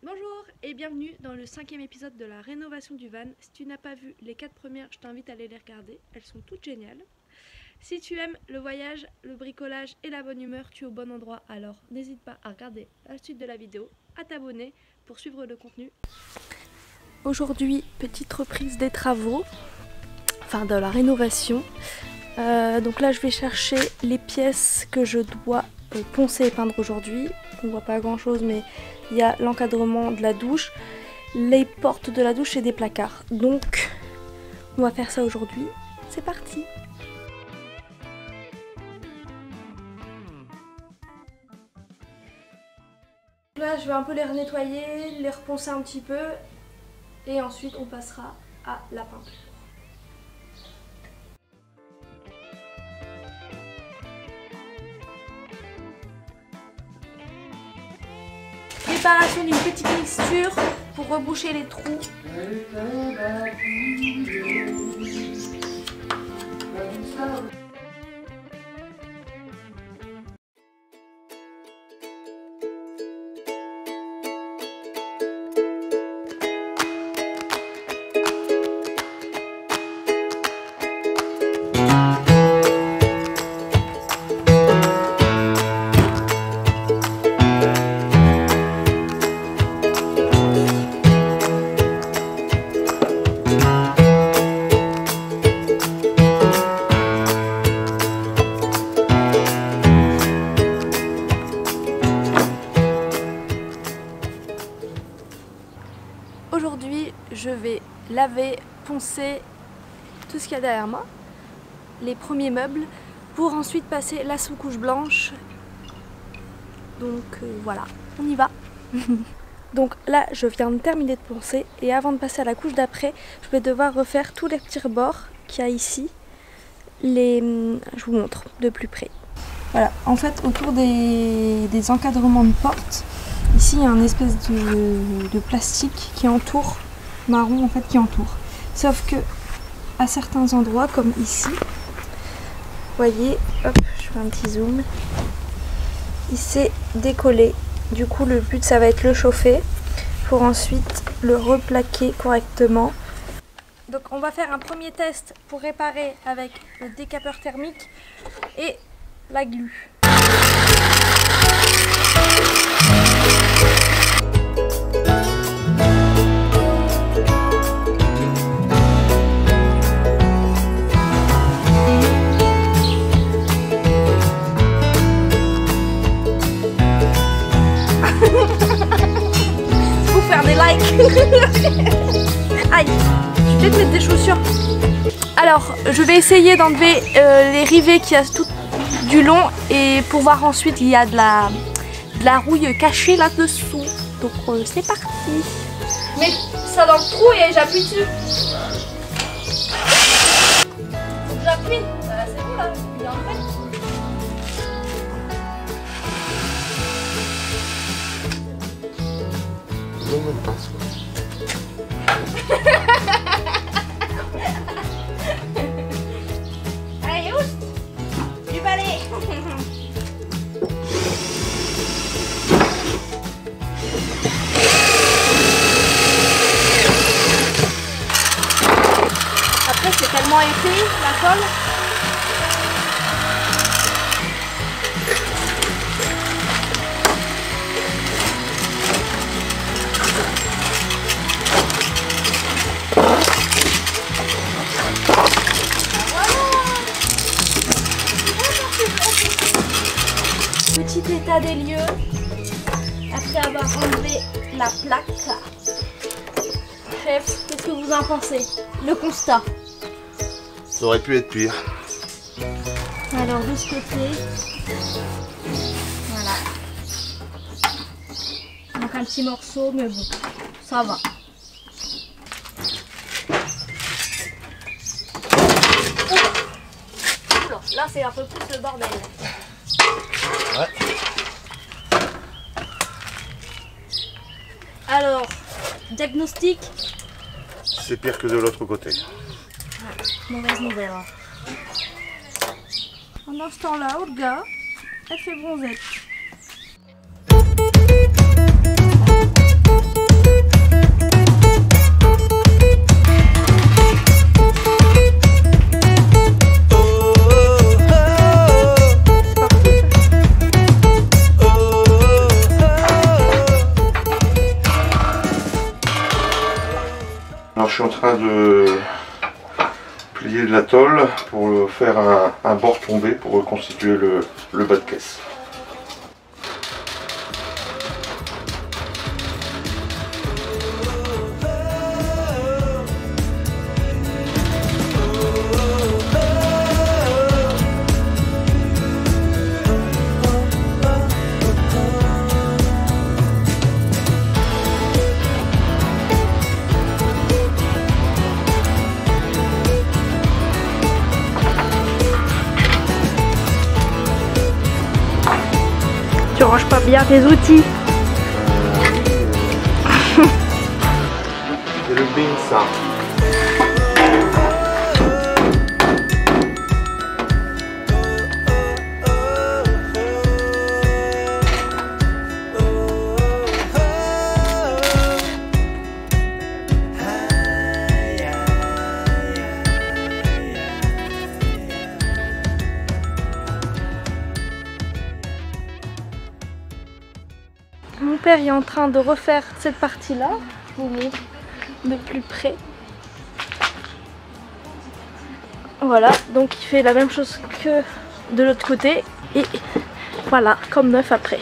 Bonjour et bienvenue dans le 5e épisode de la rénovation du van. Si tu n'as pas vu les 4 premières, je t'invite à aller les regarder, elles sont toutes géniales. Si tu aimes le voyage, le bricolage et la bonne humeur, tu es au bon endroit, alors n'hésite pas à regarder la suite de la vidéo, à t'abonner pour suivre le contenu. Aujourd'hui, petite reprise des travaux, enfin de la rénovation. Donc là je vais chercher les pièces que je dois poncer et peindre aujourd'hui. On voit pas grand chose mais il y a l'encadrement de la douche, les portes de la douche et des placards. Donc on va faire ça aujourd'hui, c'est parti. Là je vais un peu les nettoyer, les reponcer un petit peu et ensuite on passera à la peinture. Préparation d'une petite mixture pour reboucher les trous. Aujourd'hui, je vais laver, poncer tout ce qu'il y a derrière moi, les premiers meubles, pour ensuite passer la sous-couche blanche. Donc voilà, on y va. Donc là, je viens de terminer de poncer et avant de passer à la couche d'après, je vais devoir refaire tous les petits rebords qu'il y a ici. Je vous montre de plus près. Voilà, en fait, autour des encadrements de portes, ici il y a un espèce de plastique qui entoure, marron en fait, qui entoure. Sauf que à certains endroits, comme ici, vous voyez, hop, je fais un petit zoom, il s'est décollé. Du coup le but ça va être le chauffer pour ensuite le replaquer correctement. Donc on va faire un premier test pour réparer avec le décapeur thermique et la glu. Pour faire des likes. Aïe, je vais peut-être mettre des chaussures. Alors je vais essayer d'enlever les rivets qu'il y a tout du long et pour voir ensuite il y a de la rouille cachée là-dessous. Donc c'est parti. Je mets ça dans le trou et j'appuie dessus. Faut que j'appuie. C'est bon là, il est en fait. Allez, oust du balai. Après c'est tellement épais la colle. Petit état des lieux après avoir enlevé la plaque. Chef, qu'est-ce que vous en pensez? Le constat. Ça aurait pu être pire. Alors de ce côté, voilà. Donc un petit morceau, mais bon, ça va. Oula, là c'est un peu plus le bordel. Ouais. Alors, diagnostic. C'est pire que de l'autre côté. Mauvaise nouvelle. Pendant ce temps-là, Olga, elle fait bronzette. Alors je suis en train de plier de la tôle pour faire un bord tombé pour reconstituer le bas de caisse. Tu ranges pas bien tes outils. C'est le bin ça. Mon père est en train de refaire cette partie-là. Je vous montre de plus près. Voilà, donc il fait la même chose que de l'autre côté. Et voilà, comme neuf après.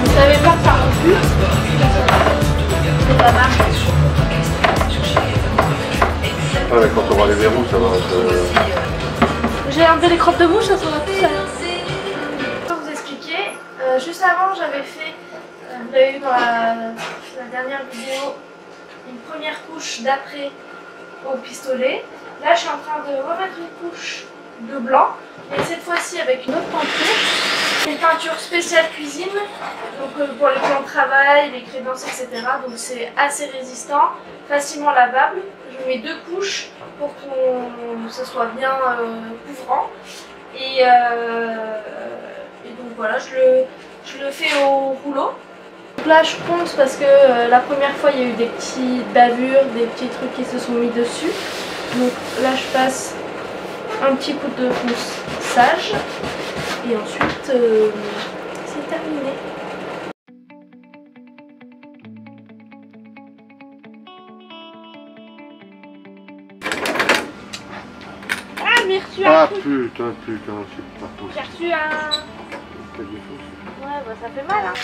Vous savez pas que ça refuse. C'est pas mal. Ah mais quand on aura les verrous, ça va être... J'ai enlevé les crottes de mouche, ça sera tout seul. Pour vous expliquer, juste avant j'avais fait, vous l'avez vu dans la dernière vidéo, une première couche d'après au pistolet. Là je suis en train de remettre une couche de blanc, et cette fois-ci avec une autre peinture. Une peinture spéciale cuisine, donc pour les plans de travail, les crédences, etc. Donc c'est assez résistant, facilement lavable. Je mets 2 couches pour que ça soit bien couvrant. Et donc voilà, je le fais au rouleau. Donc là je ponce parce que la première fois il y a eu des petites bavures, des petits trucs qui se sont mis dessus. Donc là je passe un petit coup de ponçage. Et ensuite, c'est terminé. Ah, j'ai reçu un truc. putain, c'est pas J'ai possible. reçu un... Quel défaut, Ouais, bah ça fait mal, hein.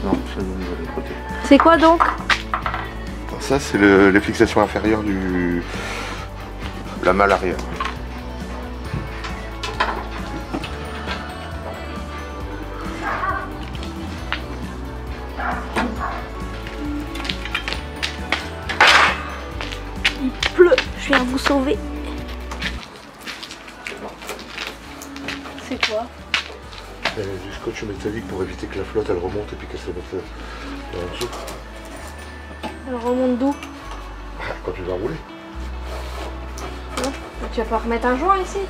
Non, c'est le mauvais côté. C'est quoi donc? Ça, c'est les fixations inférieures du... la malle arrière. Il pleut, je viens vous sauver. C'est quoi? Du scotch métallique pour éviter que la flotte elle remonte et puis qu'elle se mette en dessous. Elle remonte d'où? Quand tu vas rouler. Ouais. Tu vas pas remettre un joint ici?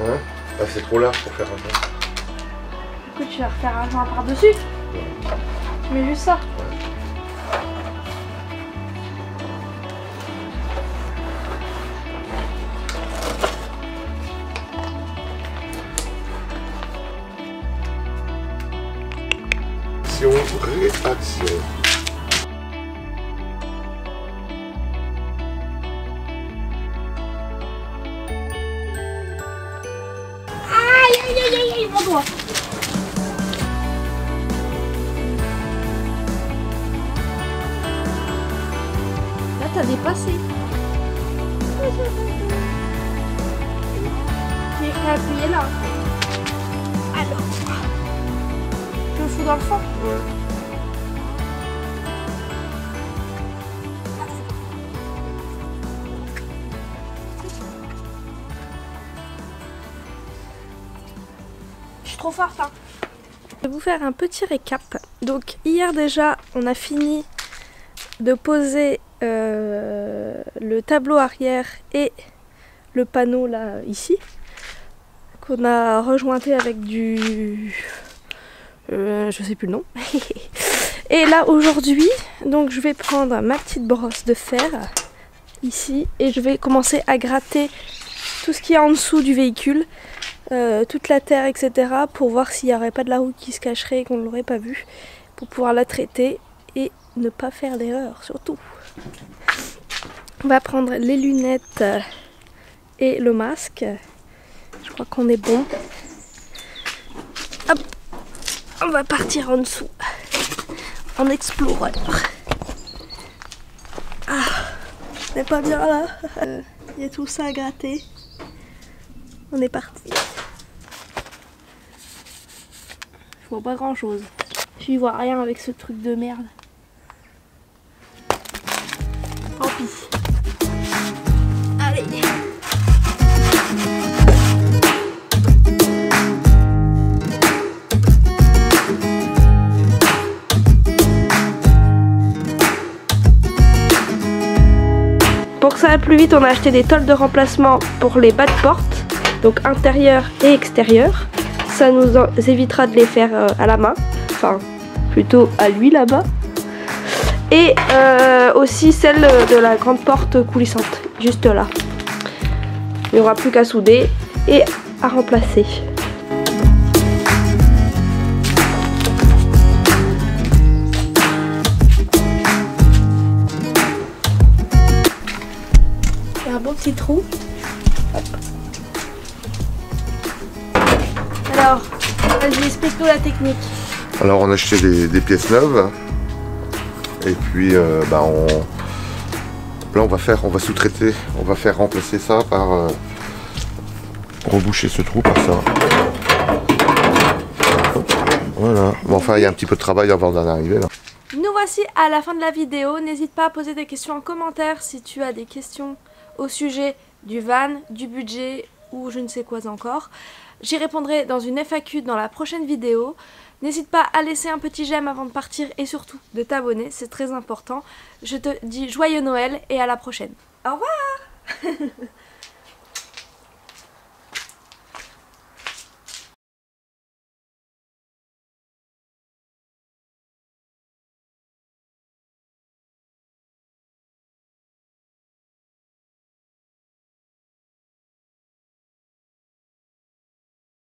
Hein? Ah, c'est trop large pour faire un joint. Du coup tu vas refaire un joint par-dessus? Ouais. Tu mets juste ça? Ouais. Réaction. toi. Là, t'as dépassé. J'ai appuyé là. Alors, je le fous dans le fond. Ouais. Je suis trop forte, hein. Je vais vous faire un petit récap. Donc hier déjà, on a fini de poser le tableau arrière et le panneau là ici, qu'on a rejointé avec du je sais plus le nom. Et là aujourd'hui, donc je vais prendre ma petite brosse de fer ici et je vais commencer à gratter tout ce qui est en dessous du véhicule, toute la terre, etc., pour voir s'il n'y aurait pas de la route qui se cacherait et qu'on ne l'aurait pas vue, pour pouvoir la traiter et ne pas faire d'erreur surtout. On va prendre les lunettes et le masque. Je crois qu'on est bon. Hop, on va partir en dessous en explorer. Ah, on n'est pas bien là. Il y a tout ça à gratter. On est parti. Je vois pas grand chose. Je vois rien avec ce truc de merde. Tant pis. Allez. Pour que ça aille plus vite, on a acheté des tôles de remplacement pour les bas de porte, donc intérieur et extérieur. Ça nous évitera de les faire à la main, enfin plutôt à lui là-bas. Et aussi celle de la grande porte coulissante, juste là. Il n'y aura plus qu'à souder et à remplacer. Il y a un beau petit trou. Hop. Alors, vas-y, explique-nous la technique. Alors on a acheté des pièces neuves. Et puis là on va sous-traiter, on va faire remplacer ça par reboucher ce trou par ça. Voilà. Bon, enfin il y a un petit peu de travail avant d'en arriver là. Nous voici à la fin de la vidéo. N'hésite pas à poser des questions en commentaire si tu as des questions au sujet du van, du budget ou je ne sais quoi encore. J'y répondrai dans une FAQ dans la prochaine vidéo. N'hésite pas à laisser un petit j'aime avant de partir et surtout de t'abonner, c'est très important. Je te dis joyeux Noël et à la prochaine. Au revoir.